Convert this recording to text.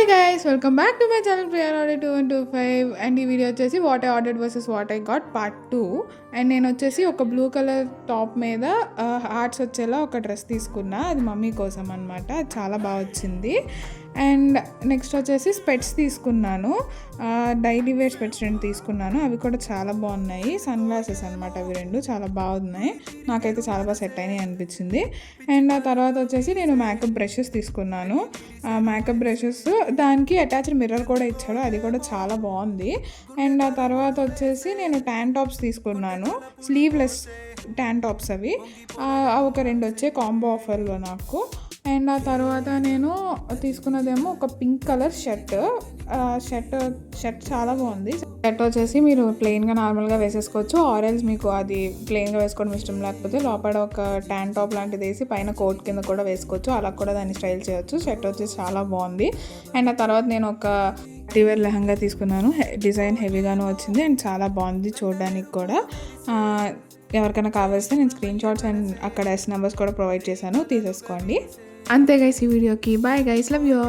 guys, welcome back to my channel Priya Order 2125 and ఈ video వచ్చేసి what I ordered versus what I got part 2 and నేను వచ్చేసి ఒక blue colour top మీద hearts వచ్చేలా ఒక డ్రెస్ తీసుకున్నా. అది మమ్మీ కోసం అనమాట. అది చాలా బాగా వచ్చింది. అండ్ నెక్స్ట్ వచ్చేసి స్పెట్స్ తీసుకున్నాను. డైలీ వేర్ స్పెట్స్ 2 తీసుకున్నాను. అవి కూడా చాలా బాగున్నాయి. సన్ గ్లాసెస్ అనమాట. అవి 2 చాలా బాగున్నాయి. నాకైతే చాలా బాగా సెట్ అయినాయి అనిపించింది. అండ్ ఆ తర్వాత వచ్చేసి నేను మేకప్ బ్రషెస్ తీసుకున్నాను. మేకప్ బ్రషెస్ దానికి అటాచ్డ్ మిర్రర్ కూడా ఇచ్చాడు. అది కూడా చాలా బాగుంది. అండ్ ఆ తర్వాత వచ్చేసి నేను ట్యాన్ టాప్స్ తీసుకున్నాను. స్లీవ్లెస్ ట్యాన్ టాప్స్ అవి ఒక 2 వచ్చే కాంబో ఆఫర్లో నాకు. అండ్ ఆ తర్వాత నేను తీసుకున్నదేమో ఒక పింక్ కలర్ షర్ట్ చాలా బాగుంది. షర్ట్ వచ్చేసి మీరు ప్లెయిన్గా నార్మల్గా వేసేసుకోవచ్చు. ఆరెంజ్ మీకు అది ప్లెయిన్గా వేసుకోవడం ఇష్టం లేకపోతే లోపల ఒక ట్యాన్ టాప్ లాంటిది వేసి పైన కోట్ కింద కూడా వేసుకోవచ్చు. అలా కూడా దాన్ని స్టైల్ చేయొచ్చు. షర్ట్ వచ్చేసి చాలా బాగుంది. అండ్ ఆ తర్వాత నేను ఒక పార్టీవేర్ లెహంగా తీసుకున్నాను. డిజైన్ హెవీగాను వచ్చింది అండ్ చాలా బాగుంది చూడడానికి కూడా. ఎవరికైనా కావాల్సి నేను స్క్రీన్ షాట్స్ అండ్ అక్కడ ఎస్ నెంబర్స్ కూడా ప్రొవైడ్ చేశాను, తీసేసుకోండి. అంతే గైస్ ఈ వీడియోకి. Bye guys, love you all.